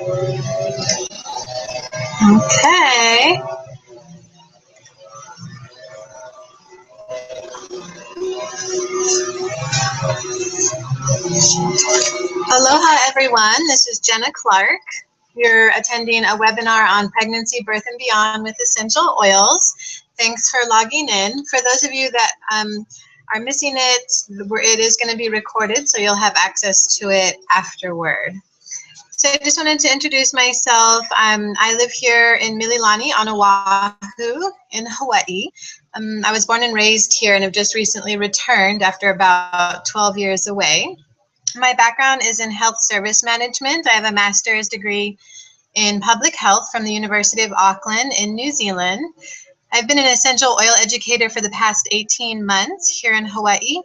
Okay. Aloha, everyone. This is Jenna Clarke. You're attending a webinar on pregnancy, birth, and beyond with essential oils. Thanks for logging in. For those of you that are missing it, it is going to be recorded, so you'll have access to it afterward. So I just wanted to introduce myself. I live here in Mililani on Oahu in Hawaii. I was born and raised here and have just recently returned after about 12 years away. My background is in health service management. I have a master's degree in public health from the University of Auckland in New Zealand. I've been an essential oil educator for the past 18 months here in Hawaii.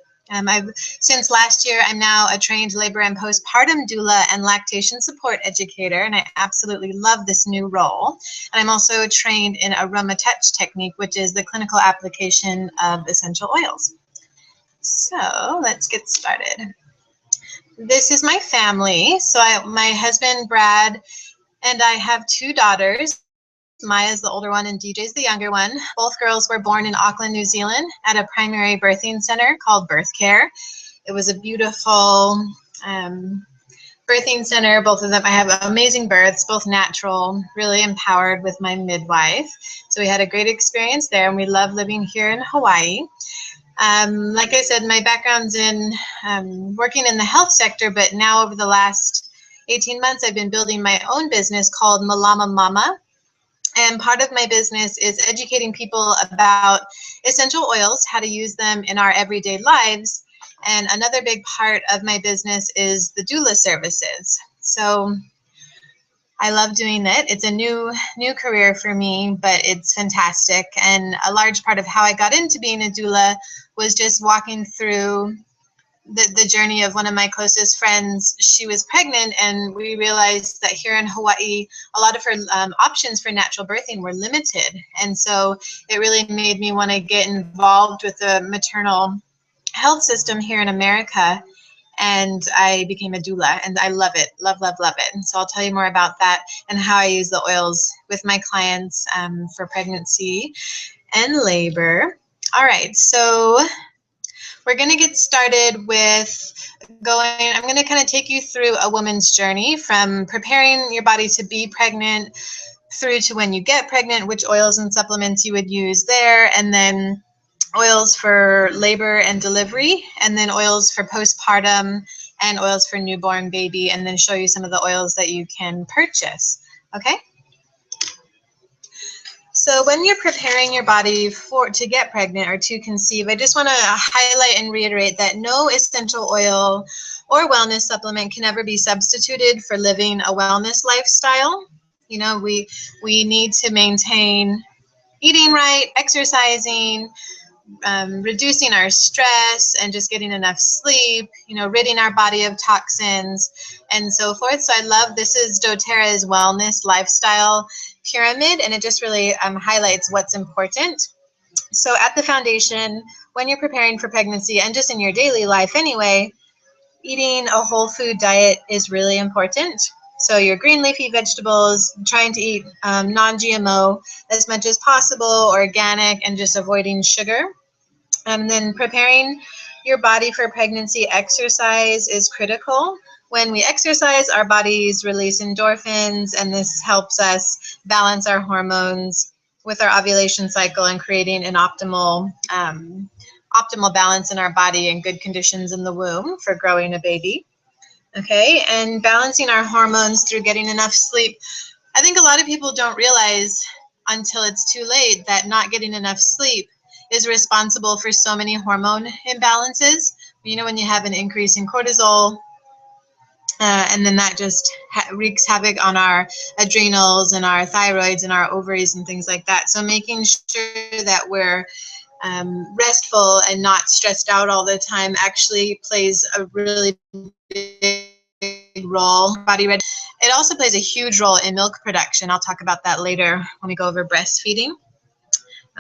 Since last year, I'm now a trained labor and postpartum doula and lactation support educator, and I absolutely love this new role. And I'm also trained in aroma touch technique, which is the clinical application of essential oils. So let's get started. This is my family. So my husband, Brad, and I have two daughters. Maya's the older one and DJ's the younger one. Both girls were born in Auckland, New Zealand at a primary birthing center called Birth Care. It was a beautiful birthing center. Both of them, I have amazing births, both natural, really empowered with my midwife. So we had a great experience there, and we love living here in Hawaii. Like I said, my background's in working in the health sector, but now over the last 18 months, I've been building my own business called Malama, Momma. And part of my business is educating people about essential oils, how to use them in our everyday lives. And another big part of my business is the doula services. So I love doing it. It's a new career for me, but it's fantastic. And a large part of how I got into being a doula was just walking through the journey of one of my closest friends. She was pregnant, and we realized that here in Hawaii, a lot of her options for natural birthing were limited. And so it really made me want to get involved with the maternal health system here in America. And I became a doula, and I love it, love, love, love it. And so I'll tell you more about that and how I use the oils with my clients for pregnancy and labor. All right, so we're going to get started with I'm going to kind of take you through a woman's journey from preparing your body to be pregnant through to when you get pregnant, which oils and supplements you would use there, and then oils for labor and delivery, and then oils for postpartum and oils for newborn baby, and then show you some of the oils that you can purchase. Okay? So when you're preparing your body to get pregnant or to conceive, I just want to highlight and reiterate that no essential oil or wellness supplement can ever be substituted for living a wellness lifestyle. You know, we need to maintain eating right, exercising, reducing our stress, and just getting enough sleep, you know, ridding our body of toxins and so forth. So I love, this is doTERRA's wellness lifestyle pyramid, and it just really highlights what's important. So at the foundation, when you're preparing for pregnancy and just in your daily life anyway, eating a whole food diet is really important. So your green leafy vegetables, trying to eat non-GMO as much as possible, organic, and just avoiding sugar. And then preparing your body for pregnancy, exercise is critical. When we exercise, our bodies release endorphins, and this helps us balance our hormones with our ovulation cycle and creating an optimal balance in our body and good conditions in the womb for growing a baby. Okay, and balancing our hormones through getting enough sleep. I think a lot of people don't realize until it's too late that not getting enough sleep is responsible for so many hormone imbalances. You know, when you have an increase in cortisol, and then that just wreaks havoc on our adrenals and our thyroids and our ovaries and things like that. So making sure that we're restful and not stressed out all the time actually plays a really big role. It also plays a huge role in milk production. I'll talk about that later when we go over breastfeeding.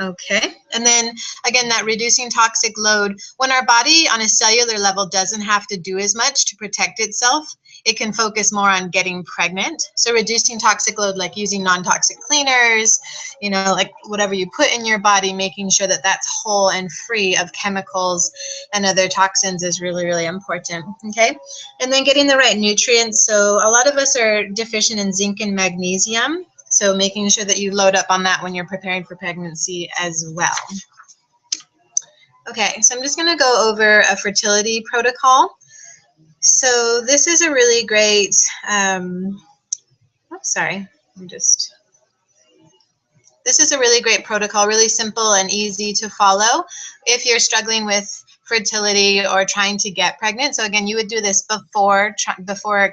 Okay, and then again, that reducing toxic load, when our body on a cellular level doesn't have to do as much to protect itself, it can focus more on getting pregnant. So reducing toxic load, like using non-toxic cleaners, you know, like whatever you put in your body, making sure that that's whole and free of chemicals and other toxins is really, really important, okay? And then getting the right nutrients. So a lot of us are deficient in zinc and magnesium. So making sure that you load up on that when you're preparing for pregnancy as well. Okay, so I'm just going to go over a fertility protocol. So this is a really great, this is a really great protocol, really simple and easy to follow if you're struggling with fertility or trying to get pregnant. So again, you would do this before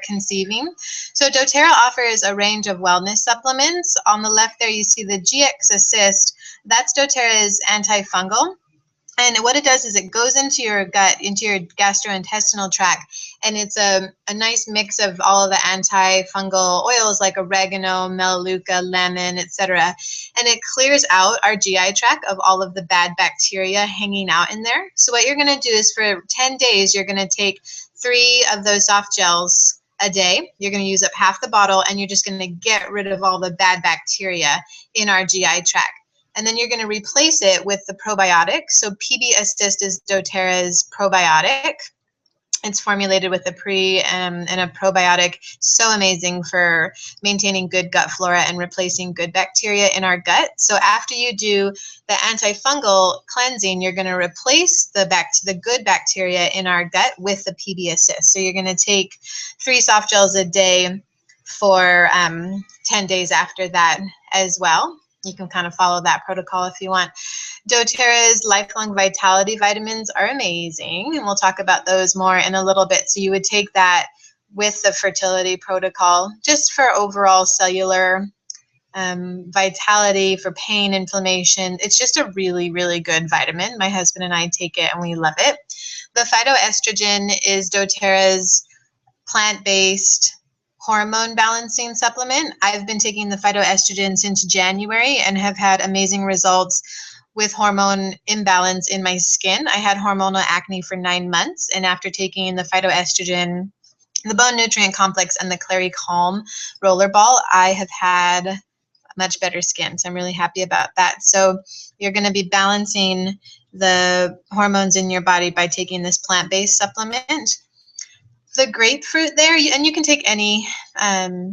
conceiving. So doTERRA offers a range of wellness supplements. On the left there, you see the GX Assist. That's doTERRA's antifungal. And what it does is it goes into your gut, into your gastrointestinal tract, and it's a nice mix of all of the antifungal oils like oregano, melaleuca, lemon, etc. And it clears out our GI tract of all of the bad bacteria hanging out in there. So what you're going to do is for 10 days, you're going to take 3 of those soft gels a day. You're going to use up half the bottle, and you're just going to get rid of all the bad bacteria in our GI tract. And then you're going to replace it with the probiotic. So PB Assist is doTERRA's probiotic. It's formulated with a pre and a probiotic. So amazing for maintaining good gut flora and replacing good bacteria in our gut. So after you do the antifungal cleansing, you're going to replace the good bacteria in our gut with the PB Assist. So you're going to take 3 soft gels a day for 10 days after that as well. You can kind of follow that protocol if you want. doTERRA's lifelong vitality vitamins are amazing, and we'll talk about those more in a little bit. So you would take that with the fertility protocol just for overall cellular vitality, for pain, inflammation. It's just a really, really good vitamin. My husband and I take it and we love it. The phytoestrogen is doTERRA's plant-based hormone balancing supplement. I've been taking the phytoestrogen since January and have had amazing results with hormone imbalance in my skin. I had hormonal acne for 9 months, and after taking the phytoestrogen, the bone nutrient complex, and the Clarke Calm rollerball, I have had much better skin. So I'm really happy about that. So you're going to be balancing the hormones in your body by taking this plant-based supplement. The grapefruit there, and you can take any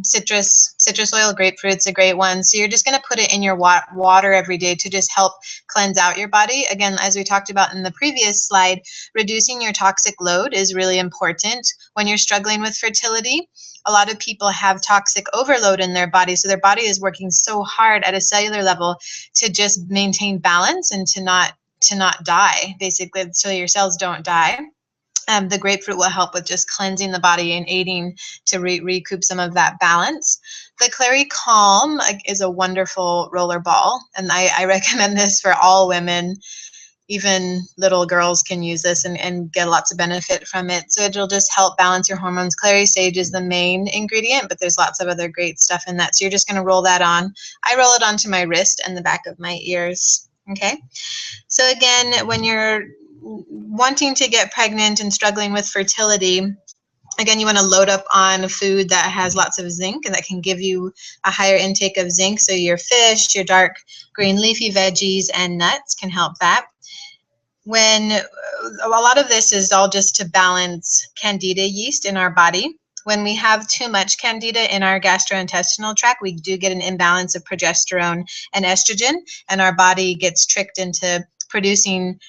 citrus oil. Grapefruit's a great one. So you're just going to put it in your water every day to just help cleanse out your body. Again, as we talked about in the previous slide, reducing your toxic load is really important when you're struggling with fertility. A lot of people have toxic overload in their body, so their body is working so hard at a cellular level to just maintain balance and to not die, basically, so your cells don't die. The grapefruit will help with just cleansing the body and aiding to recoup some of that balance. The Clarke Calm is a wonderful roller ball, and I recommend this for all women. Even little girls can use this and get lots of benefit from it. So it'll just help balance your hormones. Clary sage is the main ingredient, but there's lots of other great stuff in that. So you're just going to roll that on. I roll it onto my wrist and the back of my ears. Okay. So again, when you're wanting to get pregnant and struggling with fertility, again, you want to load up on food that has lots of zinc and that can give you a higher intake of zinc. So your fish, your dark green leafy veggies, and nuts can help that. When a lot of this is all just to balance candida yeast in our body. When we have too much candida in our gastrointestinal tract, we do get an imbalance of progesterone and estrogen, and our body gets tricked into producing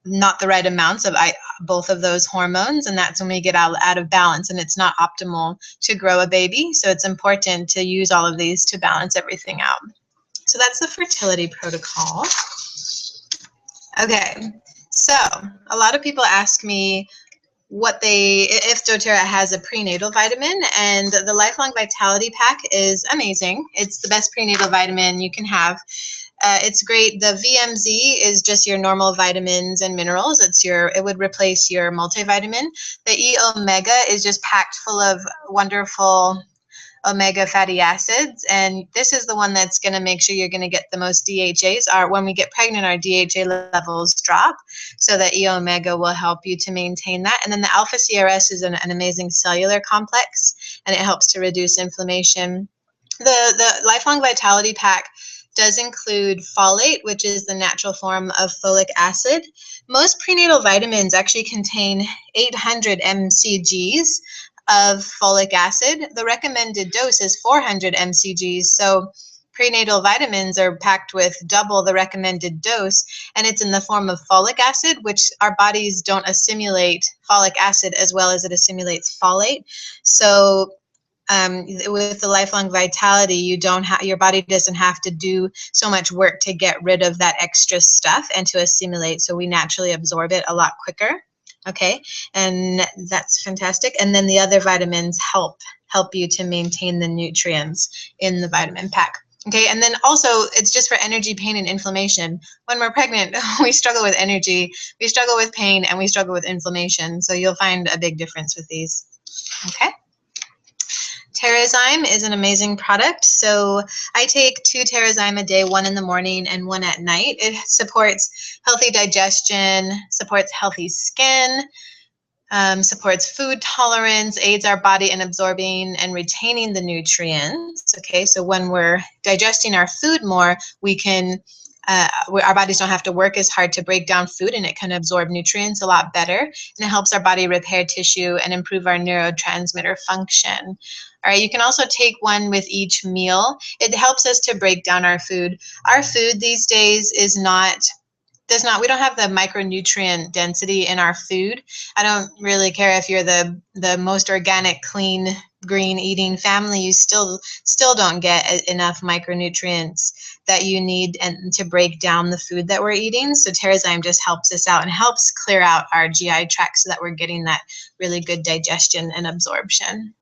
not the right amounts of both of those hormones, and that's when we get out of balance, and it's not optimal to grow a baby. So it's important to use all of these to balance everything out. So that's the fertility protocol. Okay, so a lot of people ask me if doTERRA has a prenatal vitamin, and the Lifelong Vitality Pack is amazing. It's the best prenatal vitamin you can have. It's great. The VMZ is just your normal vitamins and minerals. It would replace your multivitamin. The E Omega is just packed full of wonderful omega fatty acids, and this is the one that's going to make sure you're going to get the most DHAs. When we get pregnant, our DHA levels drop, so that E omega will help you to maintain that. And then the alpha CRS is an amazing cellular complex, and it helps to reduce inflammation. The Lifelong Vitality Pack does include folate, which is the natural form of folic acid. Most prenatal vitamins actually contain 800 mcgs of folic acid. The recommended dose is 400 mcgs, so prenatal vitamins are packed with double the recommended dose, and it's in the form of folic acid, which our bodies don't assimilate folic acid as well as it assimilates folate. So with the Lifelong Vitality, your body doesn't have to do so much work to get rid of that extra stuff and to assimilate, so we naturally absorb it a lot quicker. Okay, and that's fantastic. And then the other vitamins help you to maintain the nutrients in the vitamin pack. Okay, and then also it's just for energy, pain, and inflammation. When we're pregnant, we struggle with energy, we struggle with pain, and we struggle with inflammation. So you'll find a big difference with these. Okay. Terrazyme is an amazing product. So I take 2 Terrazyme a day, 1 in the morning and 1 at night. It supports healthy digestion, supports healthy skin, supports food tolerance, aids our body in absorbing and retaining the nutrients. Okay, so when we're digesting our food more, we can our bodies don't have to work as hard to break down food, and it can absorb nutrients a lot better, and it helps our body repair tissue and improve our neurotransmitter function. All right, you can also take 1 with each meal. It helps us to break down our food. Our food these days we don't have the micronutrient density in our food. I don't really care if you're the most organic, clean, green eating family, you still don't get enough micronutrients that you need and to break down the food that we're eating. So Terrazyme just helps us out and helps clear out our GI tract so that we're getting that really good digestion and absorption.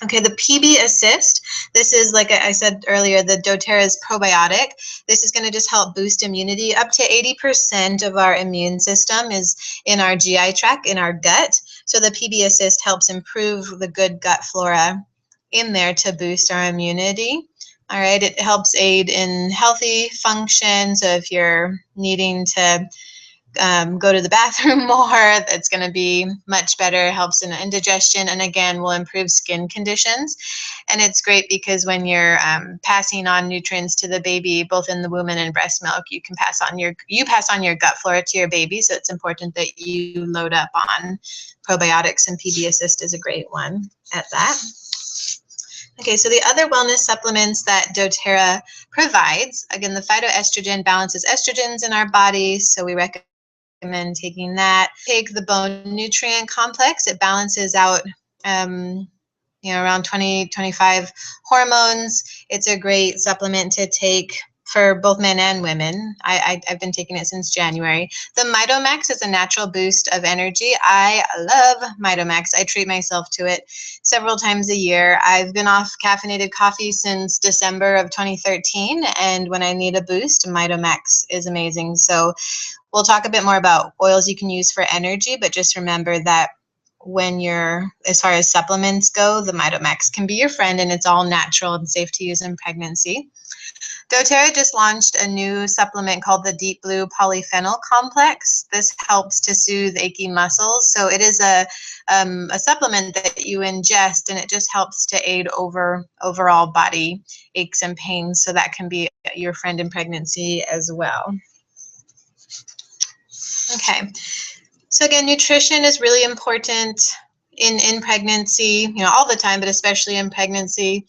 Okay, the PB Assist, this is, like I said earlier, the doTERRA's probiotic. This is going to just help boost immunity. Up to 80% of our immune system is in our GI tract, in our gut. So the PB Assist helps improve the good gut flora in there to boost our immunity. All right, it helps aid in healthy function. So if you're needing to go to the bathroom more, that's going to be much better. Helps in indigestion, and again will improve skin conditions. And it's great because when you're passing on nutrients to the baby, both in the womb and in breast milk, you pass on your gut flora to your baby. So it's important that you load up on probiotics, and PB Assist is a great one at that. Okay, so the other wellness supplements that doTERRA provides, again, the phytoestrogen balances estrogens in our body, so we recommend taking that. Take the bone nutrient complex. It balances out around 20-25 hormones. It's a great supplement to take for both men and women. I've been taking it since January. The Mitomax is a natural boost of energy. I love Mitomax. I treat myself to it several times a year. I've been off caffeinated coffee since December of 2013, and when I need a boost, Mitomax is amazing. So we'll talk a bit more about oils you can use for energy, but just remember that as far as supplements go, the Mitomax can be your friend, and it's all natural and safe to use in pregnancy. doTERRA just launched a new supplement called the Deep Blue Polyphenol Complex. This helps to soothe achy muscles. So it is a supplement that you ingest, and it just helps to aid overall body aches and pains. So that can be your friend in pregnancy as well. Okay. So again, nutrition is really important in pregnancy, all the time, but especially in pregnancy.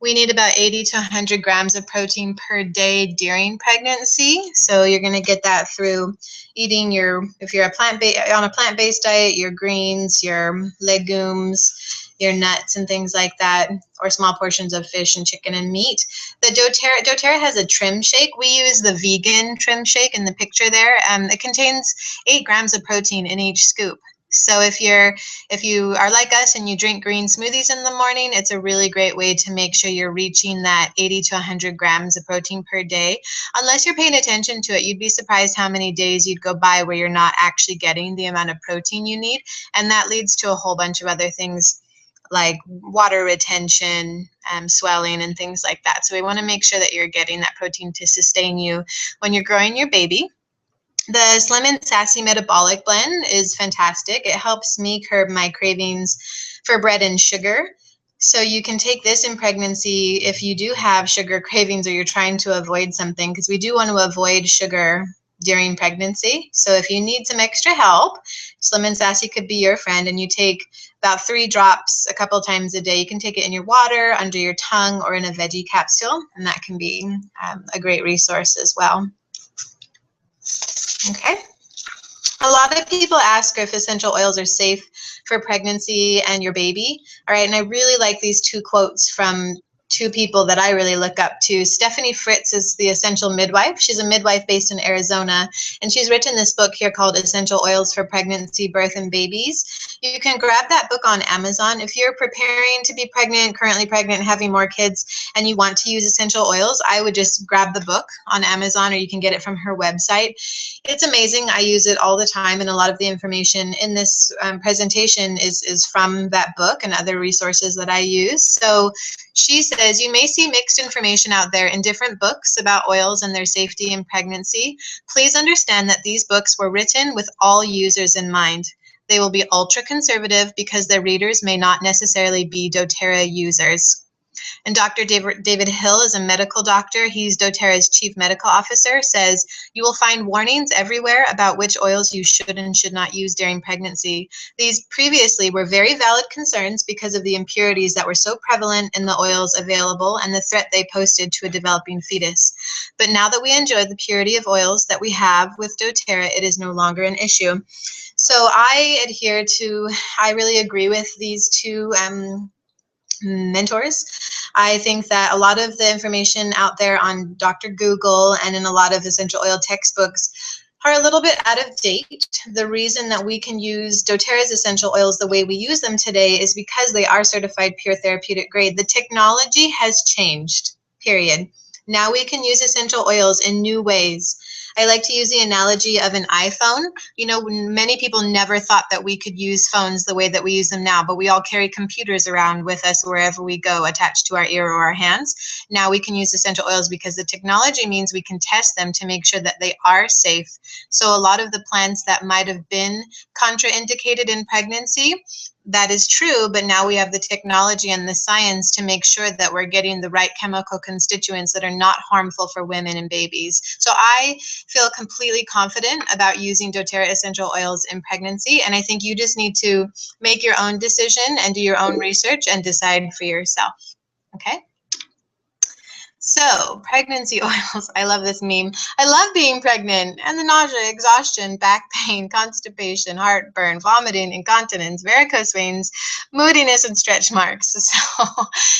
We need about 80 to 100 grams of protein per day during pregnancy. So you're going to get that through eating if you're on a plant-based diet, your greens, your legumes, your nuts and things like that, or small portions of fish and chicken and meat. The doTERRA has a trim shake. We use the vegan trim shake in the picture there. It contains 8 grams of protein in each scoop. So if you are like us and you drink green smoothies in the morning, it's a really great way to make sure you're reaching that 80 to 100 grams of protein per day. Unless you're paying attention to it, you'd be surprised how many days you'd go by where you're not actually getting the amount of protein you need. And that leads to a whole bunch of other things like water retention, swelling, and things like that. So we want to make sure that you're getting that protein to sustain you when you're growing your baby. The Slim and Sassy Metabolic Blend is fantastic. It helps me curb my cravings for bread and sugar. So you can take this in pregnancy if you do have sugar cravings or you're trying to avoid something, because we do want to avoid sugar during pregnancy. So if you need some extra help, Slim and Sassy could be your friend, and you take about 3 drops a couple times a day. You can take it in your water, under your tongue, or in a veggie capsule, and that can be a great resource as well. Okay. A lot of people ask if essential oils are safe for pregnancy and your baby. All right, and I really like these 2 quotes from 2 people that I really look up to. Stephanie Fritz is the essential midwife. She's a midwife based in Arizona, and she's written this book here called Essential Oils for Pregnancy, Birth, and Babies. You can grab that book on Amazon. If you're preparing to be pregnant, currently pregnant, having more kids, and you want to use essential oils, I would just grab the book on Amazon, or you can get it from her website. It's amazing. I use it all the time, and a lot of the information in this presentation is from that book and other resources that I use. So she says, you may see mixed information out there in different books about oils and their safety in pregnancy. Please understand that these books were written with all users in mind. They will be ultra conservative because their readers may not necessarily be doTERRA users. And Dr. David Hill is a medical doctor. He's doTERRA's chief medical officer, says, you will find warnings everywhere about which oils you should and should not use during pregnancy. These previously were very valid concerns because of the impurities that were so prevalent in the oils available and the threat they posed to a developing fetus. But now that we enjoy the purity of oils that we have with doTERRA, it is no longer an issue. So I really agree with these 2 mentors. I think that a lot of the information out there on Dr. Google and in a lot of essential oil textbooks are a little bit out of date. The reason that we can use doTERRA's essential oils the way we use them today is because they are certified pure therapeutic grade. The technology has changed, period. Now we can use essential oils in new ways. I like to use the analogy of an iPhone. You know, many people never thought that we could use phones the way that we use them now, but we all carry computers around with us wherever we go, attached to our ear or our hands. Now we can use essential oils because the technology means we can test them to make sure that they are safe. So a lot of the plants that might have been contraindicated in pregnancy, that is true, but now we have the technology and the science to make sure that we're getting the right chemical constituents that are not harmful for women and babies. So I feel completely confident about using doTERRA essential oils in pregnancy, and I think you just need to make your own decision and do your own research and decide for yourself. Okay? So, pregnancy oils. I love this meme. I love being pregnant, and the nausea, exhaustion, back pain, constipation, heartburn, vomiting, incontinence, varicose veins, moodiness, and stretch marks.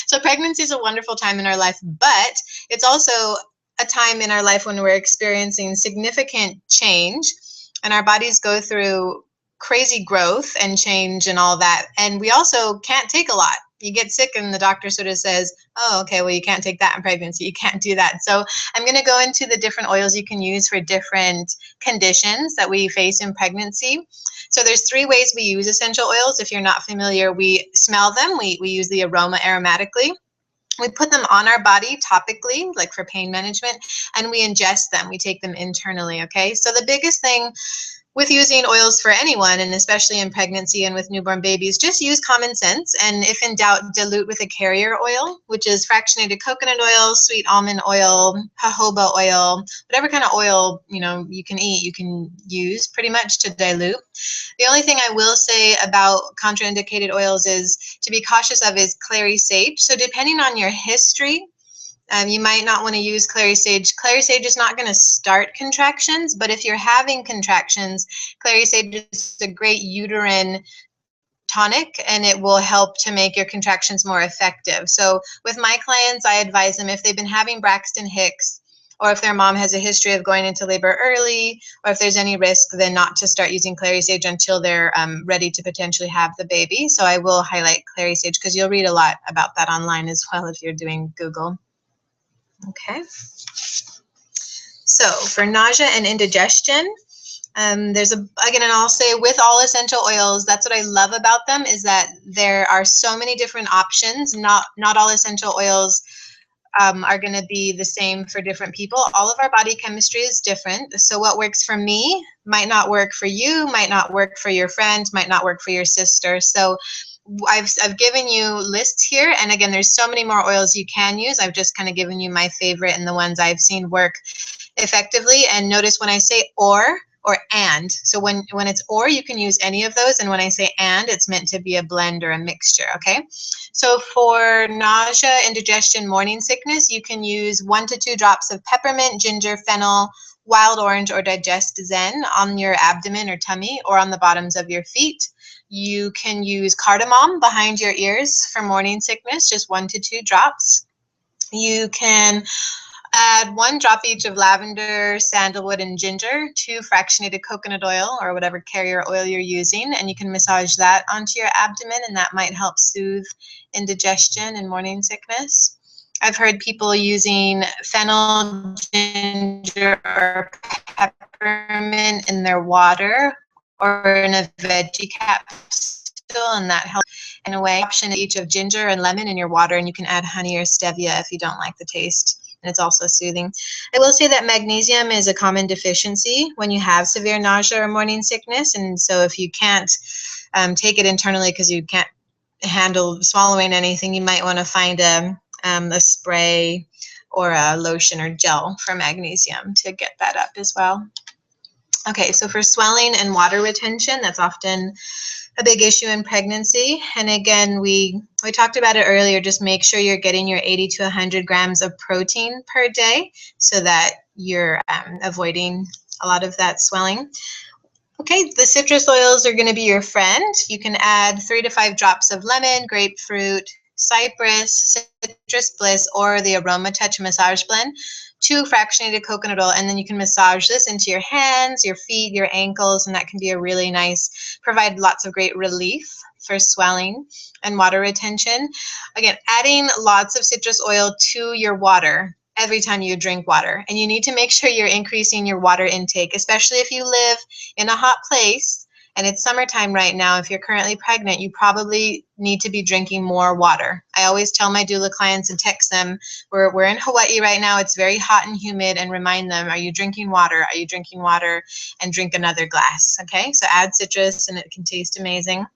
So pregnancy is a wonderful time in our life, but it's also a time in our life when we're experiencing significant change, and our bodies go through crazy growth and change and all that, and we also can't take a lot. You get sick and the doctor sort of says, oh, okay, well, you can't take that in pregnancy. You can't do that. So I'm going to go into the different oils you can use for different conditions that we face in pregnancy. So there's 3 ways we use essential oils. If you're not familiar, we smell them. We use the aroma aromatically. We put them on our body topically, like for pain management, and we ingest them. We take them internally, okay? So the biggest thing with using oils for anyone, and especially in pregnancy and with newborn babies, just use common sense, and if in doubt, dilute with a carrier oil, which is fractionated coconut oil, sweet almond oil, jojoba oil, whatever kind of oil you can eat, you can use pretty much to dilute. The only thing I will say about contraindicated oils is to be cautious of is clary sage. So depending on your history, you might not want to use clary sage. Clary sage is not going to start contractions, but if you're having contractions, clary sage is a great uterine tonic, and it will help to make your contractions more effective. So with my clients, I advise them if they've been having Braxton Hicks, or if their mom has a history of going into labor early, or if there's any risk, then not to start using clary sage until they're ready to potentially have the baby. So I will highlight clary sage because you'll read a lot about that online as well if you're doing Google. Okay. So for nausea and indigestion, There's again, and I'll say with all essential oils, that's what I love about them, is that there are so many different options. Not all essential oils are going to be the same for different people. All of our body chemistry is different. So what works for me might not work for you, might not work for your friend, might not work for your sister. So I've given you lists here, and again, there's so many more oils you can use. I've just kind of given you my favorite and the ones I've seen work effectively. And notice when I say or and, so when it's or, you can use any of those, and when I say and, it's meant to be a blend or a mixture. Okay, so for nausea, indigestion, morning sickness, you can use 1 to 2 drops of peppermint, ginger, fennel, wild orange, or digest zen on your abdomen or tummy, or on the bottoms of your feet. You can use cardamom behind your ears for morning sickness, just 1 to 2 drops. You can add 1 drop each of lavender, sandalwood, and ginger to fractionated coconut oil or whatever carrier oil you're using, and you can massage that onto your abdomen, and that might help soothe indigestion and morning sickness. I've heard people using fennel, ginger, or peppermint in their water or in a veggie capsule, and that helps in a way. Option each of ginger and lemon in your water, and you can add honey or stevia if you don't like the taste. And it's also soothing. I will say that magnesium is a common deficiency when you have severe nausea or morning sickness, and so if you can't take it internally because you can't handle swallowing anything, you might want to find a spray or a lotion or gel for magnesium to get that up as well. Okay, so for swelling and water retention, that's often a big issue in pregnancy. And again, we talked about it earlier, just make sure you're getting your 80 to 100 grams of protein per day so that you're avoiding a lot of that swelling. Okay, the citrus oils are going to be your friend. You can add 3 to 5 drops of lemon, grapefruit, cypress, citrus bliss, or the aroma touch massage blend to fractionated coconut oil, and then you can massage this into your hands, your feet, your ankles, and that can be a really nice, provide lots of great relief for swelling and water retention. Again, adding lots of citrus oil to your water every time you drink water, and you need to make sure you're increasing your water intake, especially if you live in a hot place and it's summertime right now. If you're currently pregnant, you probably need to be drinking more water. I always tell my doula clients and text them, we're in Hawaii right now, it's very hot and humid, and remind them, are you drinking water? Are you drinking water? And drink another glass, okay? So add citrus and it can taste amazing.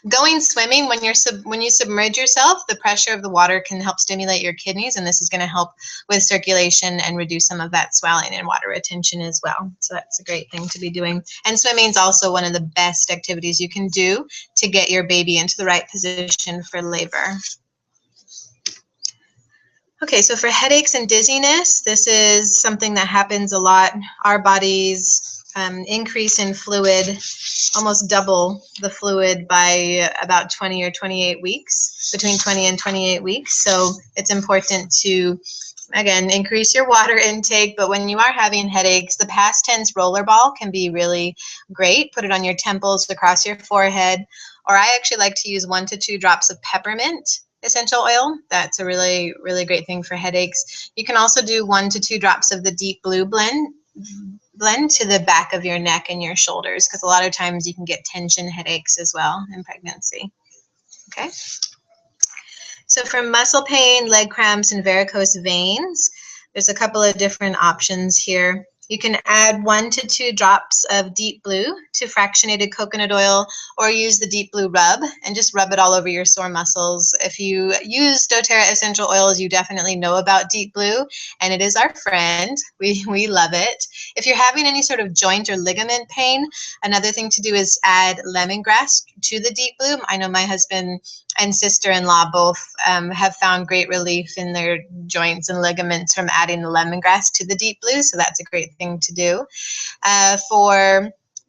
Going swimming, when you submerge yourself, the pressure of the water can help stimulate your kidneys, and this is going to help with circulation and reduce some of that swelling and water retention as well. So that's a great thing to be doing. And swimming is also one of the best activities you can do to get your baby into the right position for labor. Okay, so for headaches and dizziness, this is something that happens a lot. Our bodies increase in fluid, almost double the fluid by about 20 or 28 weeks, between 20 and 28 weeks. So it's important to, again, increase your water intake. But when you are having headaches, the past tense rollerball can be really great. Put it on your temples, across your forehead, or I actually like to use 1 to 2 drops of peppermint essential oil. That's a really, really great thing for headaches. You can also do 1 to 2 drops of the deep blue blend to the back of your neck and your shoulders, because a lot of times you can get tension headaches as well in pregnancy. Okay. So for muscle pain, leg cramps, and varicose veins, there's a couple of different options here. You can add 1 to 2 drops of deep blue to fractionated coconut oil, or use the deep blue rub and just rub it all over your sore muscles. If you use doTERRA essential oils, you definitely know about deep blue, and it is our friend. We love it. If you're having any sort of joint or ligament pain, another thing to do is add lemongrass to the deep blue. I know my husband and sister-in-law both have found great relief in their joints and ligaments from adding the lemongrass to the deep blue, so that's a great thing to do.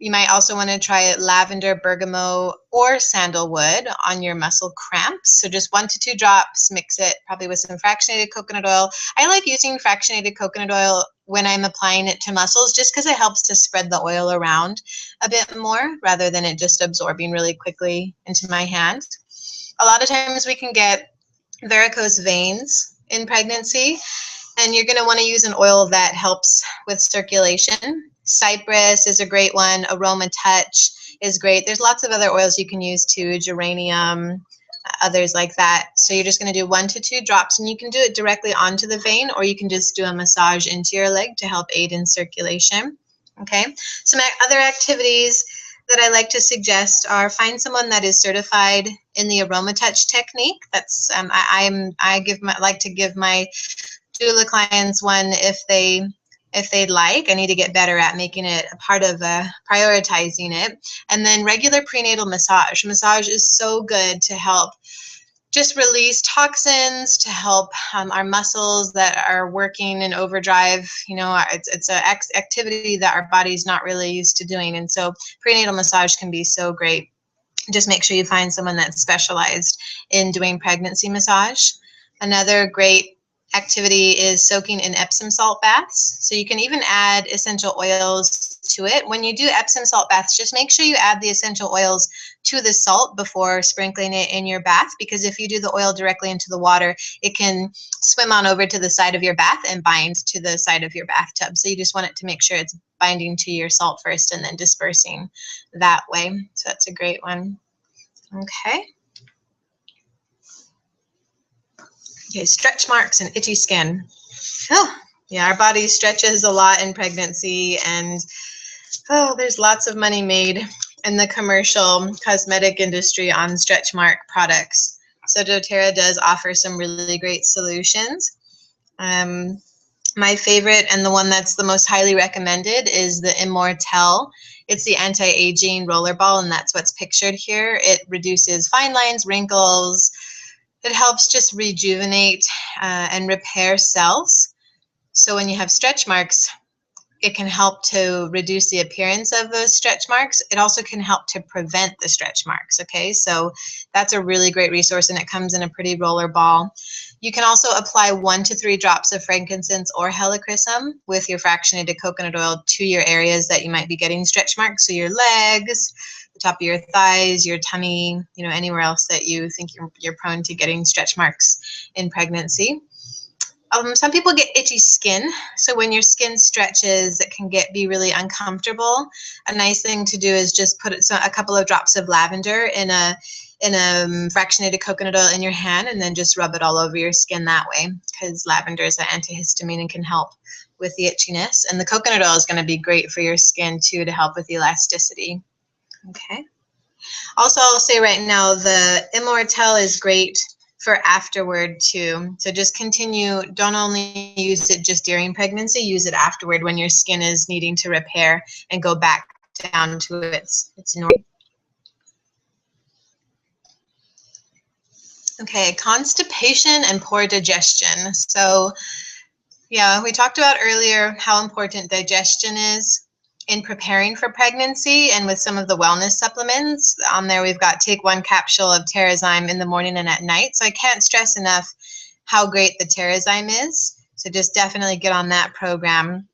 You might also want to try lavender, bergamot, or sandalwood on your muscle cramps. So just 1 to 2 drops, mix it probably with some fractionated coconut oil. I like using fractionated coconut oil when I'm applying it to muscles, just because it helps to spread the oil around a bit more rather than it just absorbing really quickly into my hand. A lot of times we can get varicose veins in pregnancy, and you're going to want to use an oil that helps with circulation. Cypress is a great one. Aroma Touch is great. There's lots of other oils you can use too, geranium, others like that. So you're just going to do 1 to 2 drops, and you can do it directly onto the vein, or you can just do a massage into your leg to help aid in circulation. Okay, some other activities that I like to suggest are find someone that is certified in the Aroma Touch technique. That's like to give my doula clients one if they'd like. I need to get better at making it a part of prioritizing it. And then regular prenatal massage. Massage is so good to help just release toxins, to help our muscles that are working in overdrive. You know, it's an activity that our body's not really used to doing. And so prenatal massage can be so great. Just make sure you find someone that's specialized in doing pregnancy massage. Another great activity is soaking in Epsom salt baths. So you can even add essential oils to it. When you do Epsom salt baths, just make sure you add the essential oils to the salt before sprinkling it in your bath, because if you do the oil directly into the water, it can swim on over to the side of your bath and bind to the side of your bathtub. So you just want it to make sure it's binding to your salt first and then dispersing that way. So that's a great one. Okay. Okay, stretch marks and itchy skin. Oh, yeah, our body stretches a lot in pregnancy, and there's lots of money made in the commercial cosmetic industry on stretch mark products. So doTERRA does offer some really great solutions. My favorite, and the one that's the most highly recommended, is the Immortelle. It's the anti-aging rollerball, and that's what's pictured here. It reduces fine lines, wrinkles. It helps just rejuvenate and repair cells. So when you have stretch marks, it can help to reduce the appearance of those stretch marks. It also can help to prevent the stretch marks, okay? So that's a really great resource, and it comes in a pretty roller ball. You can also apply 1 to 3 drops of frankincense or helichrysum with your fractionated coconut oil to your areas that you might be getting stretch marks, so your legs, the top of your thighs, your tummy, you know, anywhere else that you think you're prone to getting stretch marks in pregnancy. Some people get itchy skin, so when your skin stretches, it can be really uncomfortable. A nice thing to do is just put a couple of drops of lavender in a fractionated coconut oil in your hand, and then just rub it all over your skin that way, because lavender is an antihistamine and can help with the itchiness. And the coconut oil is going to be great for your skin too, to help with elasticity. Okay. Also, I'll say right now, the Immortelle is great for afterward too. So just continue, don't only use it just during pregnancy, use it afterward when your skin is needing to repair and go back down to its normal. Okay, constipation and poor digestion. So yeah, we talked about earlier how important digestion is in preparing for pregnancy, and with some of the wellness supplements on there, we've got take 1 capsule of Terrazyme in the morning and at night. So I can't stress enough how great the Terrazyme is. So just definitely get on that program.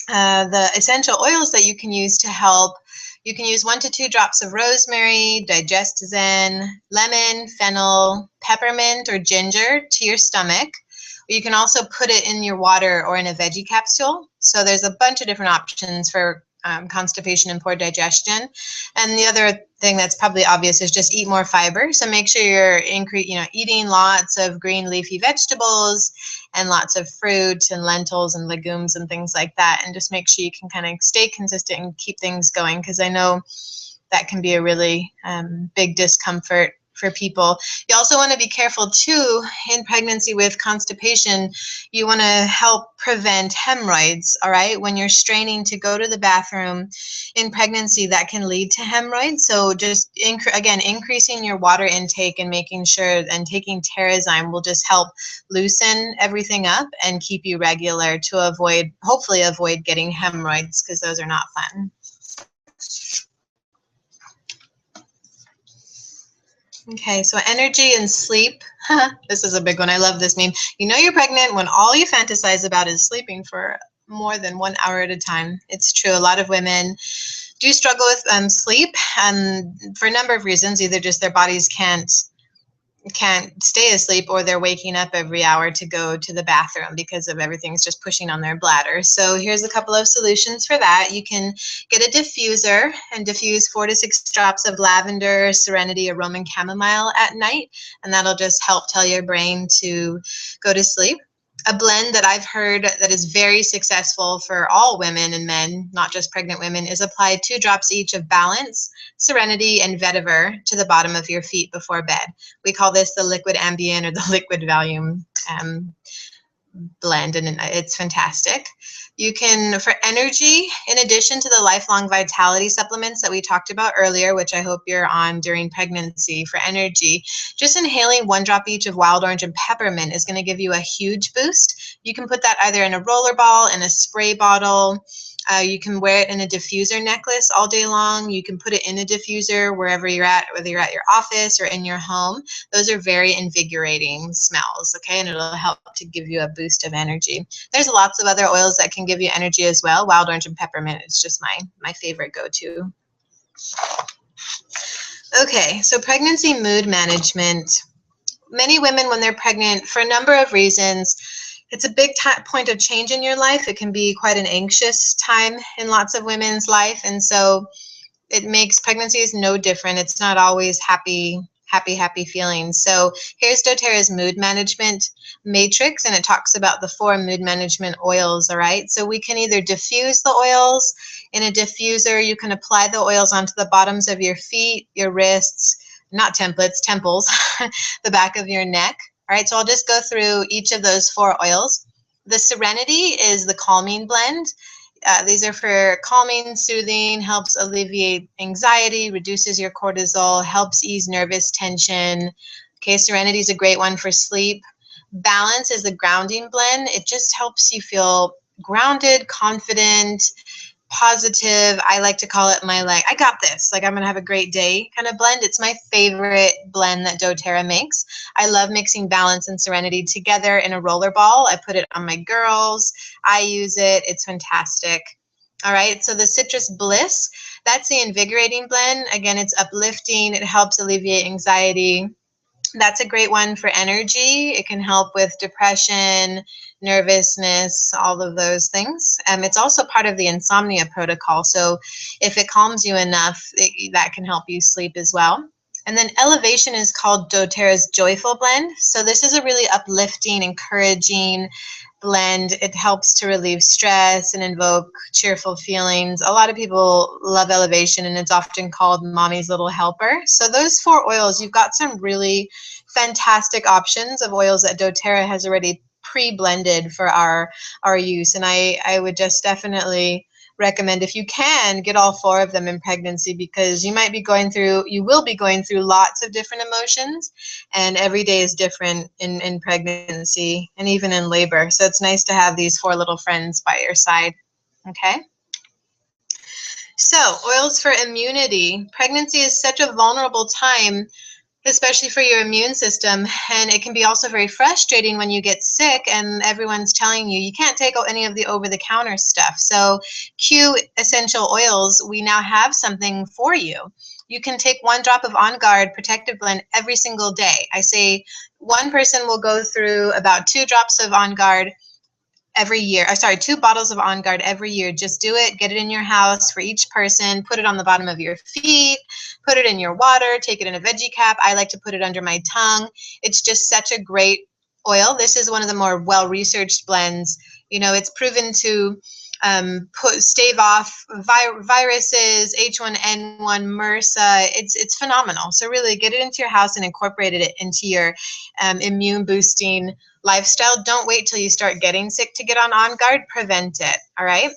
The essential oils that you can use to help, you can use 1 to 2 drops of rosemary, Digest-Zen, lemon, fennel, peppermint, or ginger to your stomach. You can also put it in your water or in a veggie capsule. So there's a bunch of different options for constipation and poor digestion. And the other thing that's probably obvious is just eat more fiber. So make sure you're eating lots of green leafy vegetables and lots of fruit and lentils and legumes and things like that. And just make sure you can kind of stay consistent and keep things going, because I know that can be a really big discomfort for people. You also want to be careful too in pregnancy with constipation. You want to help prevent hemorrhoids, all right? When you're straining to go to the bathroom in pregnancy, that can lead to hemorrhoids. So just, again, increasing your water intake and making sure, and taking Terrazyme will just help loosen everything up and keep you regular to hopefully avoid getting hemorrhoids, because those are not fun. Okay, so energy and sleep. This is a big one. I love this meme. You know you're pregnant when all you fantasize about is sleeping for more than 1 hour at a time. It's true. A lot of women do struggle with sleep, and for a number of reasons. Either just their bodies can't can't stay asleep, or they're waking up every hour to go to the bathroom because of everything's just pushing on their bladder. So here's a couple of solutions for that. You can get a diffuser and diffuse 4 to 6 drops of lavender, serenity, or Roman chamomile at night, and that'll just help tell your brain to go to sleep. A blend that I've heard that is very successful for all women and men, not just pregnant women, is apply 2 drops each of balance, serenity, and vetiver to the bottom of your feet before bed. We call this the liquid ambient or the liquid Valium blend, and it's fantastic. You can, for energy, in addition to the lifelong vitality supplements that we talked about earlier, which I hope you're on during pregnancy, for energy, just inhaling 1 drop each of wild orange and peppermint is going to give you a huge boost. You can put that either in a roller ball, in a spray bottle. You can wear it in a diffuser necklace all day long. You can put it in a diffuser wherever you're at, whether you're at your office or in your home. Those are very invigorating smells, okay? And it'll help to give you a boost of energy. There's lots of other oils that can give you energy as well. Wild orange and peppermint is just my favorite go-to. Okay, so pregnancy mood management. Many women, when they're pregnant, for a number of reasons, it's a big point of change in your life. It can be quite an anxious time in lots of women's life, and so it makes pregnancies no different. It's not always happy feelings. So here's doTERRA's mood management matrix, and it talks about the 4 mood management oils, all right? So we can either diffuse the oils in a diffuser. You can apply the oils onto the bottoms of your feet, your wrists, not templates, temples, the back of your neck. All right, so I'll just go through each of those 4 oils. The Serenity is the calming blend. These are for calming, soothing, helps alleviate anxiety, reduces your cortisol, helps ease nervous tension. Okay, Serenity is a great one for sleep. Balance is the grounding blend. It just helps you feel grounded, confident, positive. I like to call it my, like, I got this, like I'm gonna have a great day kind of blend. It's my favorite blend that doTERRA makes. I love mixing Balance and Serenity together in a roller ball. I put it on my girls. I use it. It's fantastic. All right, so the Citrus Bliss, that's the invigorating blend. Again, it's uplifting. It helps alleviate anxiety. That's a great one for energy. It can help with depression, nervousness, all of those things. It's also part of the insomnia protocol. So if it calms you enough, that can help you sleep as well. And then Elevation is called doTERRA's Joyful Blend. So this is a really uplifting, encouraging blend. It helps to relieve stress and invoke cheerful feelings. A lot of people love Elevation, and it's often called Mommy's Little Helper. So those 4 oils, you've got some really fantastic options of oils that doTERRA has already pre-blended for our use. And I would just definitely recommend, if you can, get all 4 of them in pregnancy, because you will be going through lots of different emotions, and every day is different in pregnancy and even in labor. So it's nice to have these 4 little friends by your side. Okay. So oils for immunity. Pregnancy is such a vulnerable time, especially for your immune system, and it can be also very frustrating when you get sick and everyone's telling you can't take any of the over-the-counter stuff. So Q Essential Oils, we now have something for you. You can take 1 drop of On Guard Protective Blend every single day. I say one person will go through about 2 drops of On Guard every year. 2 bottles of On Guard every year. Just do it. Get it in your house for each person. Put it on the bottom of your feet. Put it in your water. Take it in a veggie cap. I like to put it under my tongue. It's just such a great oil. This is one of the more well-researched blends. You know, it's proven to stave off viruses, H1N1, MRSA. It's phenomenal. So really get it into your house and incorporate it into your immune boosting lifestyle. Don't wait till you start getting sick to get on Guard. Prevent it. All right.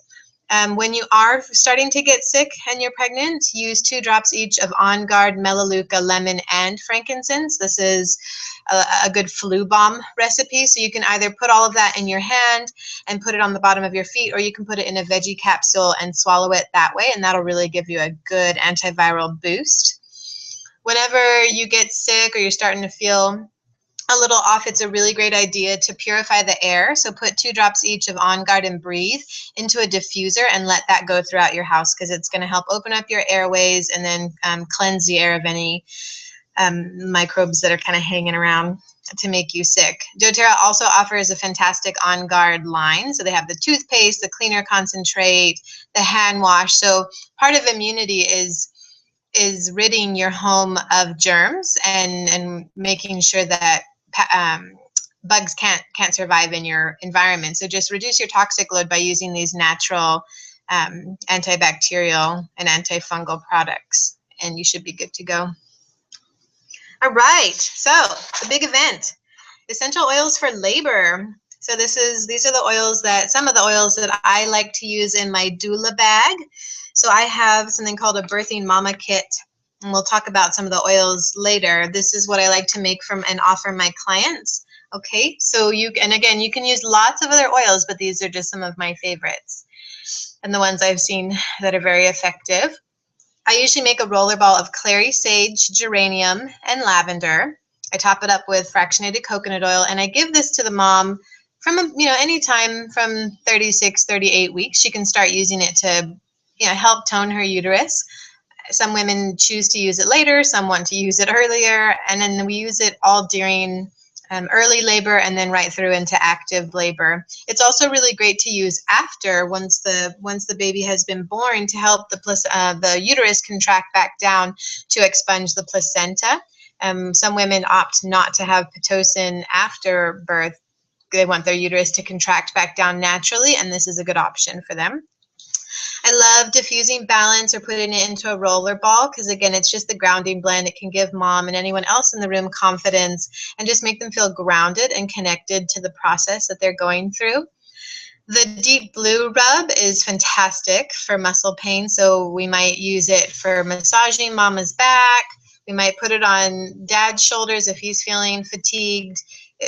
When you are starting to get sick and you're pregnant, use 2 drops each of On Guard, Melaleuca, lemon, and frankincense. This is a good flu bomb recipe. So you can either put all of that in your hand and put it on the bottom of your feet, or you can put it in a veggie capsule and swallow it that way, and that'll really give you a good antiviral boost. Whenever you get sick or you're starting to feel a little off, it's a really great idea to purify the air. So put 2 drops each of On Guard and Breathe into a diffuser and let that go throughout your house, because it's going to help open up your airways and then cleanse the air of any microbes that are kind of hanging around to make you sick. doTERRA also offers a fantastic On Guard line. So they have the toothpaste, the cleaner concentrate, the hand wash. So part of immunity is ridding your home of germs and making sure that bugs can't survive in your environment. So just reduce your toxic load by using these natural antibacterial and antifungal products, and you should be good to go. All right, so the big event, essential oils for labor. So these are the oils some of the oils that I like to use in my doula bag. So I have something called a birthing mama kit, and we'll talk about some of the oils later. This is what I like to make and offer my clients. Okay, so again, you can use lots of other oils, but these are just some of my favorites and the ones I've seen that are very effective. I usually make a roller ball of clary sage, geranium, and lavender. I top it up with fractionated coconut oil, and I give this to the mom from any time from 36, 38 weeks. She can start using it to help tone her uterus. Some women choose to use it later, some want to use it earlier, and then we use it all during early labor and then right through into active labor. It's also really great to use after, once the baby has been born, to help the uterus contract back down to expunge the placenta. Some women opt not to have Pitocin after birth. They want their uterus to contract back down naturally, and this is a good option for them. I love diffusing balance or putting it into a roller ball because, again, it's just the grounding blend. It can give mom and anyone else in the room confidence and just make them feel grounded and connected to the process that they're going through. The deep blue rub is fantastic for muscle pain, so we might use it for massaging mama's back. We might put it on dad's shoulders if he's feeling fatigued.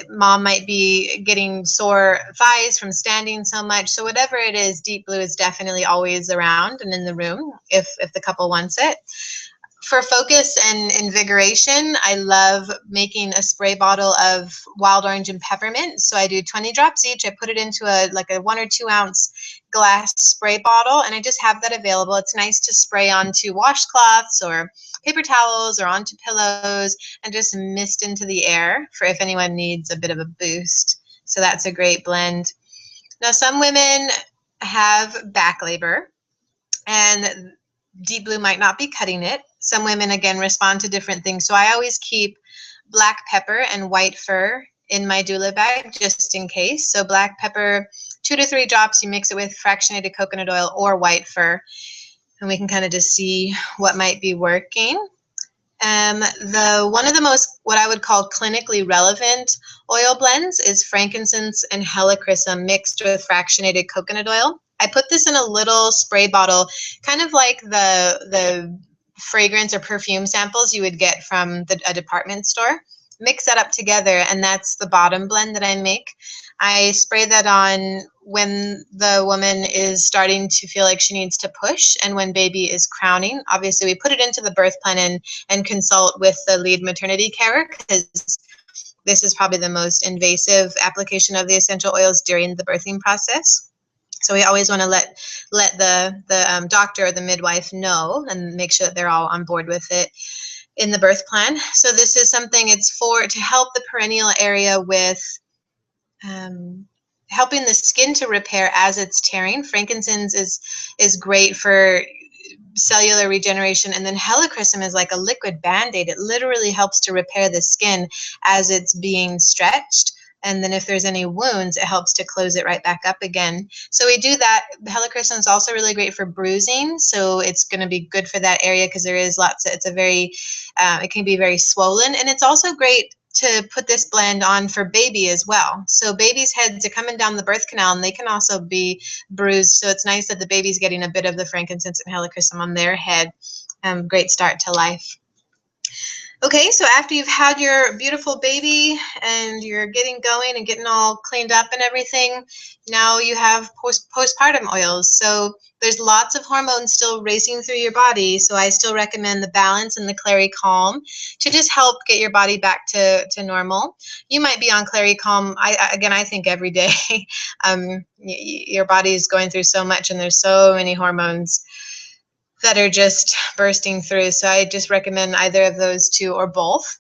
Mom might be getting sore thighs from standing so much. So whatever it is, deep blue is definitely always around and in the room if the couple wants it. For focus and invigoration, I love making a spray bottle of wild orange and peppermint. So I do 20 drops each. I put it into a 1 or 2 ounce glass spray bottle, and I just have that available. It's nice to spray onto washcloths or paper towels or onto pillows and just mist into the air for if anyone needs a bit of a boost. So that's a great blend. Now, some women have back labor, and deep blue might not be cutting it. Some women, again, respond to different things. So I always keep black pepper and white fir in my doula bag just in case. So black pepper, 2 to 3 drops, you mix it with fractionated coconut oil or white fir, and we can kind of just see what might be working. One of the most, what I would call clinically relevant oil blends is frankincense and helichrysum mixed with fractionated coconut oil. I put this in a little spray bottle, kind of like the fragrance or perfume samples you would get from a department store. Mix that up together, and that's the bottom blend that I make. I spray that on when the woman is starting to feel like she needs to push and when baby is crowning. Obviously, we put it into the birth plan and consult with the lead maternity carer because this is probably the most invasive application of the essential oils during the birthing process. So we always want to let the doctor or the midwife know and make sure that they're all on board with it in the birth plan. So this is something, it's to help the perineal area with helping the skin to repair as it's tearing. Frankincense is great for cellular regeneration, and then helichrysum is like a liquid band-aid. It literally helps to repair the skin as it's being stretched. And then if there's any wounds, it helps to close it right back up again. So we do that. Helichrysum is also really great for bruising. So it's going to be good for that area because there is it can be very swollen. And it's also great to put this blend on for baby as well. So babies' heads are coming down the birth canal and they can also be bruised. So it's nice that the baby's getting a bit of the frankincense and helichrysum on their head. Great start to life. Okay, so after you've had your beautiful baby and you're getting going and getting all cleaned up and everything, now you have postpartum oils. So there's lots of hormones still racing through your body. So I still recommend the Balance and the Clary Calm to just help get your body back to normal. You might be on Clary Calm, I think every day. Your body is going through so much and there's so many hormones that are just bursting through. So I just recommend either of those two or both.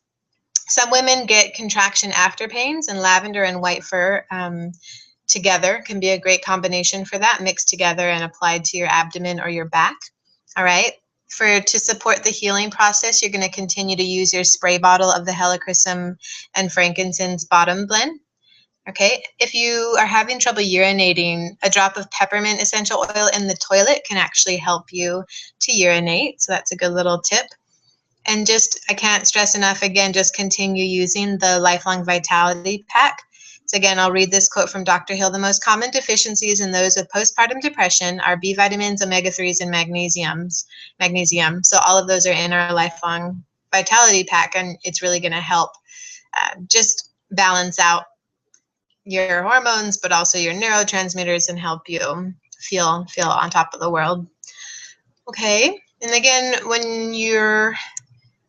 Some women get contraction after pains, and lavender and white fur together can be a great combination for that, mixed together and applied to your abdomen or your back. All right. To support the healing process, you're going to continue to use your spray bottle of the helichrysum and frankincense bottom blend. Okay, if you are having trouble urinating, a drop of peppermint essential oil in the toilet can actually help you to urinate. So that's a good little tip. And just, I can't stress enough, again, just continue using the Lifelong Vitality Pack. So again, I'll read this quote from Dr. Hill. The most common deficiencies in those with postpartum depression are B vitamins, omega-3s, and magnesium. So all of those are in our Lifelong Vitality Pack, and it's really going to help just balance out your hormones, but also your neurotransmitters, and help you feel on top of the world. Okay, and again, when you're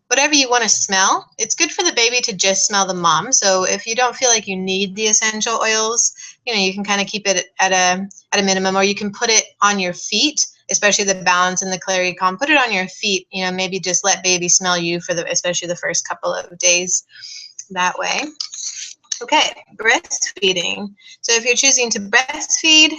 whatever you want to smell, it's good for the baby to just smell the mom. So if you don't feel like you need the essential oils, you can kind of keep it at a minimum, or you can put it on your feet, especially the balance and the clarity calm. Put it on your feet, maybe just let baby smell you especially the first couple of days that way. Okay, breastfeeding. So if you're choosing to breastfeed,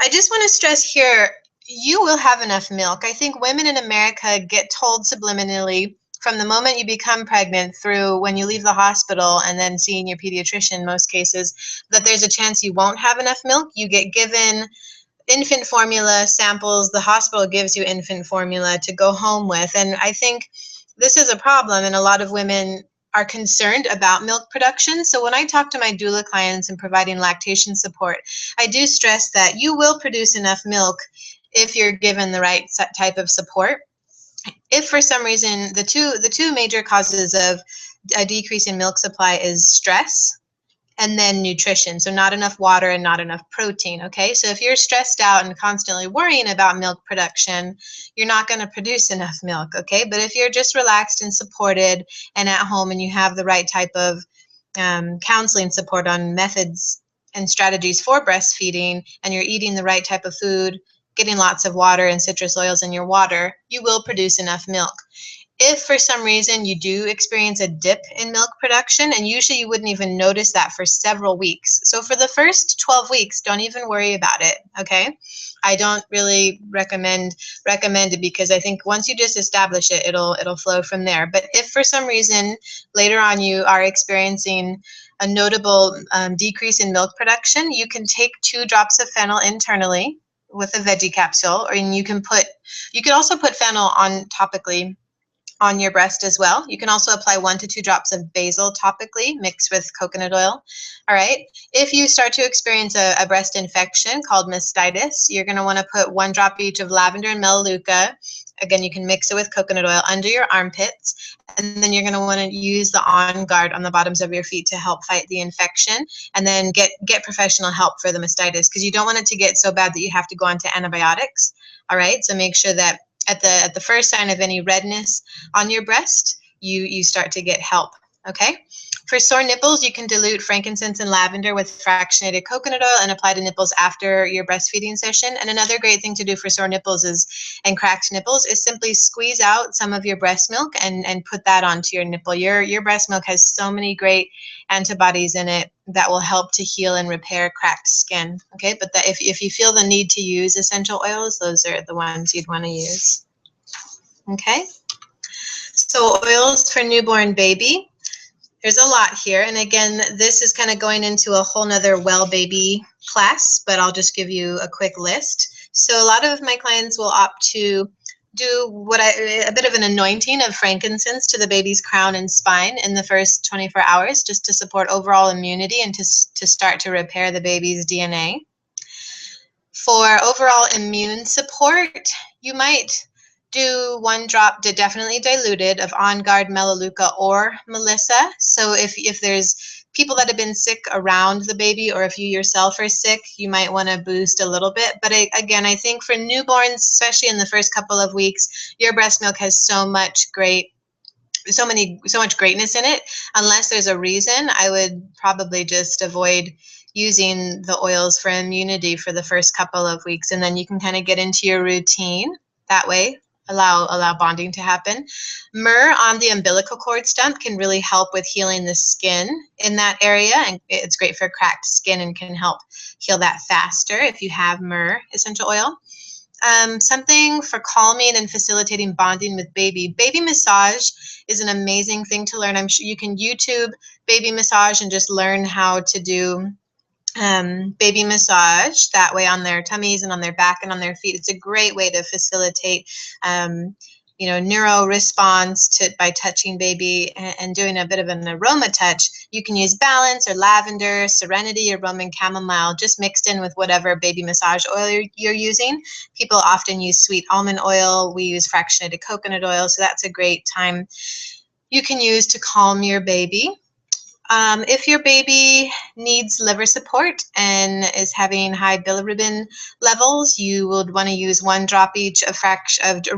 I just want to stress here, you will have enough milk. I think women in America get told subliminally from the moment you become pregnant through when you leave the hospital and then seeing your pediatrician in most cases, that there's a chance you won't have enough milk. You get given infant formula samples. The hospital gives you infant formula to go home with. And I think this is a problem, and a lot of women are concerned about milk production. So when I talk to my doula clients and providing lactation support, I do stress that you will produce enough milk if you're given the right type of support. If for some reason the two major causes of a decrease in milk supply is stress and then nutrition, so not enough water and not enough protein. Okay, so if you're stressed out and constantly worrying about milk production, you're not going to produce enough milk. Okay, but if you're just relaxed and supported and at home, and you have the right type of counseling support on methods and strategies for breastfeeding, and you're eating the right type of food, getting lots of water and citrus oils in your water, you will produce enough milk. If for some reason you do experience a dip in milk production, and usually you wouldn't even notice that for several weeks. So for the first 12 weeks, don't even worry about it, okay? I don't really recommend it, because I think once you just establish it, it'll flow from there. But if for some reason later on you are experiencing a notable decrease in milk production, you can take 2 drops of fennel internally with a veggie capsule, or you can also put fennel on topically on your breast as well. You can also apply 1 to 2 drops of basil topically mixed with coconut oil. All right. If you start to experience a breast infection called mastitis, you're going to want to put 1 drop each of lavender and melaleuca. Again, you can mix it with coconut oil under your armpits, and then you're going to want to use the On Guard on the bottoms of your feet to help fight the infection, and then get professional help for the mastitis, because you don't want it to get so bad that you have to go on to antibiotics. All right. So make sure that at the first sign of any redness on your breast, you start to get help. Okay. For sore nipples, you can dilute frankincense and lavender with fractionated coconut oil and apply to nipples after your breastfeeding session. And another great thing to do for sore nipples and cracked nipples is simply squeeze out some of your breast milk and put that onto your nipple. Your breast milk has so many great antibodies in it that will help to heal and repair cracked skin. Okay, but if you feel the need to use essential oils, those are the ones you'd want to use. Okay, so oils for newborn baby. There's a lot here, and again, this is kind of going into a whole nother well baby class, but I'll just give you a quick list. So a lot of my clients will opt to do a bit of an anointing of frankincense to the baby's crown and spine in the first 24 hours, just to support overall immunity and to start to repair the baby's DNA. For overall immune support, you might do 1 drop, definitely diluted, of On Guard, Melaleuca, or Melissa. So if there's people that have been sick around the baby, or if you yourself are sick, you might want to boost a little bit. But again, I think for newborns, especially in the first couple of weeks, your breast milk has so much greatness in it. Unless there's a reason, I would probably just avoid using the oils for immunity for the first couple of weeks, and then you can kind of get into your routine that way. allow bonding to happen. Myrrh on the umbilical cord stump can really help with healing the skin in that area, and it's great for cracked skin and can help heal that faster if you have myrrh essential oil. Something for calming and facilitating bonding with baby. Baby massage is an amazing thing to learn. I'm sure you can YouTube baby massage and just learn how to do baby massage that way on their tummies and on their back and on their feet. It's a great way to facilitate neuro response by touching baby and doing a bit of an aroma touch. You can use balance or lavender, serenity, or Roman chamomile, just mixed in with whatever baby massage oil you're using. People often use sweet almond oil. We use fractionated coconut oil, so that's a great time you can use to calm your baby. If your baby needs liver support and is having high bilirubin levels, you would want to use 1 drop each of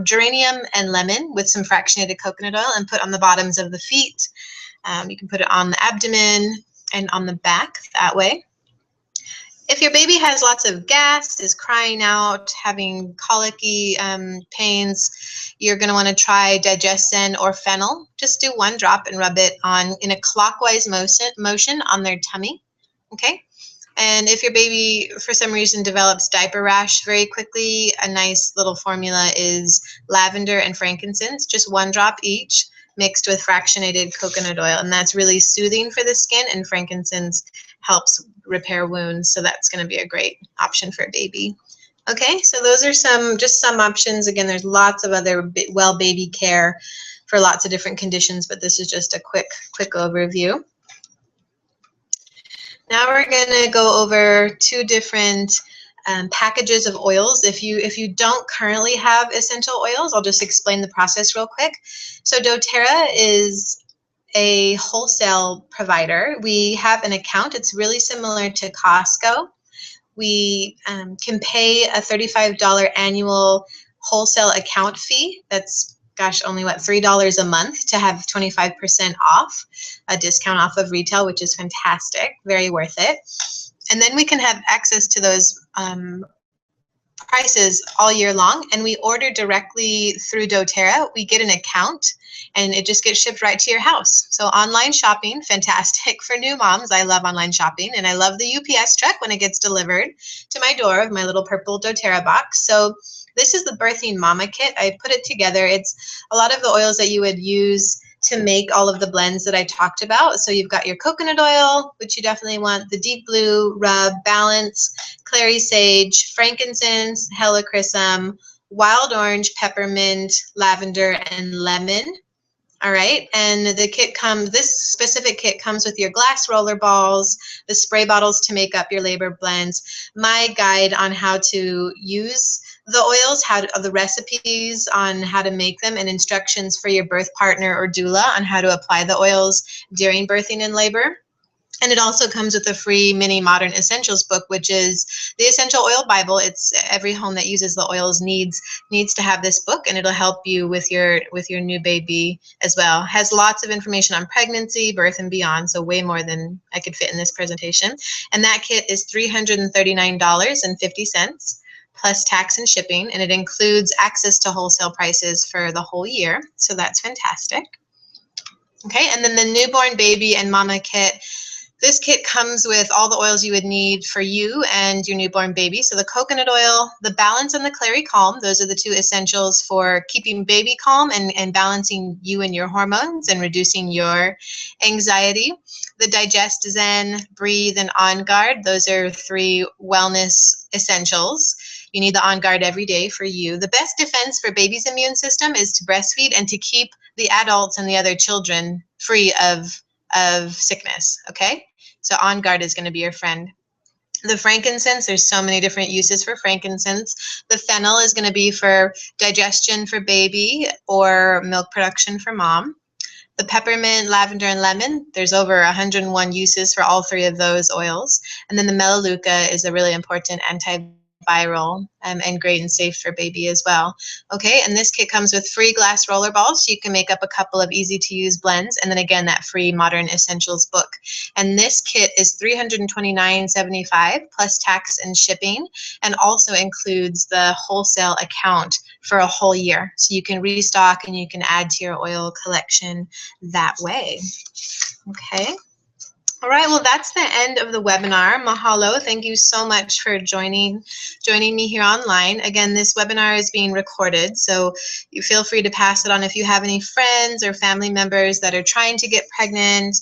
geranium and lemon with some fractionated coconut oil and put on the bottoms of the feet. You can put it on the abdomen and on the back that way. If your baby has lots of gas, is crying out, having colicky pains, you're going to want to try digestin or fennel. Just do 1 drop and rub it on in a clockwise motion on their tummy, okay? And if your baby, for some reason, develops diaper rash very quickly, a nice little formula is lavender and frankincense, just 1 drop each, mixed with fractionated coconut oil. And that's really soothing for the skin, and frankincense helps repair wounds, so that's going to be a great option for a baby. Okay, so those are some options. Again, there's lots of other baby care for lots of different conditions, but this is just a quick overview. Now we're going to go over 2 different packages of oils. If you don't currently have essential oils, I'll just explain the process real quick. So doTERRA is a wholesale provider. We have an account. It's really similar to Costco. We can pay a $35 annual wholesale account fee. That's, gosh, only what, $3 a month to have 25% off, a discount off of retail, which is fantastic, very worth it. And then we can have access to those prices all year long, and we order directly through doTERRA. We get an account and it just gets shipped right to your house. So online shopping, fantastic for new moms. I love online shopping, and I love the UPS truck when it gets delivered to my door of my little purple doTERRA box. So this is the Birthing Mama kit. I put it together. It's a lot of the oils that you would use to make all of the blends that I talked about. So you've got your coconut oil, which you definitely want, the deep blue, rub, balance, clary sage, frankincense, helichrysum, wild orange, peppermint, lavender, and lemon. All right, and this specific kit comes with your glass roller balls, the spray bottles to make up your labor blends, my guide on how to use the oils, the recipes on how to make them, and instructions for your birth partner or doula on how to apply the oils during birthing and labor. And it also comes with a free mini modern essentials book, which is the Essential Oil Bible. It's every home that uses the oils needs to have this book, and it'll help you with your new baby as well. It has lots of information on pregnancy, birth, and beyond, so way more than I could fit in this presentation. And that kit is $339.50 plus tax and shipping, and it includes access to wholesale prices for the whole year, so that's fantastic. Okay, and then the newborn baby and mama kit. This kit comes with all the oils you would need for you and your newborn baby. So the coconut oil, the balance, and the clary calm, those are the 2 essentials for keeping baby calm and balancing you and your hormones and reducing your anxiety. The digest, zen, breathe, and on guard, those are 3 wellness essentials. You need the on guard every day for you. The best defense for baby's immune system is to breastfeed and to keep the adults and the other children free of sickness, okay? So on guard is going to be your friend. The frankincense, there's so many different uses for frankincense. The fennel is going to be for digestion for baby or milk production for mom. The peppermint, lavender, and lemon, there's over 101 uses for all 3 of those oils. And then the melaleuca is a really important antiviral and great and safe for baby as well. Okay, and this kit comes with free glass roller balls, so you can make up a couple of easy to use blends, and then again that free modern essentials book. And this kit is $329.75 plus tax and shipping, and also includes the wholesale account for a whole year. So you can restock and you can add to your oil collection that way. Okay. All right, well, that's the end of the webinar. Mahalo. Thank you so much for joining me here online. Again, this webinar is being recorded, so you feel free to pass it on if you have any friends or family members that are trying to get pregnant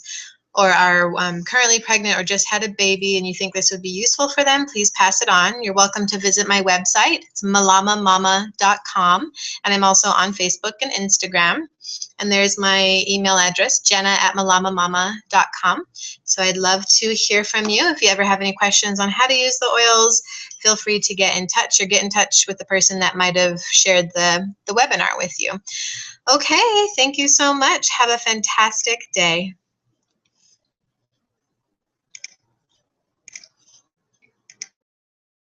or are currently pregnant or just had a baby and you think this would be useful for them, please pass it on. You're welcome to visit my website. It's malamamomma.com, and I'm also on Facebook and Instagram. And there's my email address, jenna@malamamomma.com. So I'd love to hear from you. If you ever have any questions on how to use the oils, feel free to get in touch or get in touch with the person that might have shared the webinar with you. Okay, thank you so much. Have a fantastic day.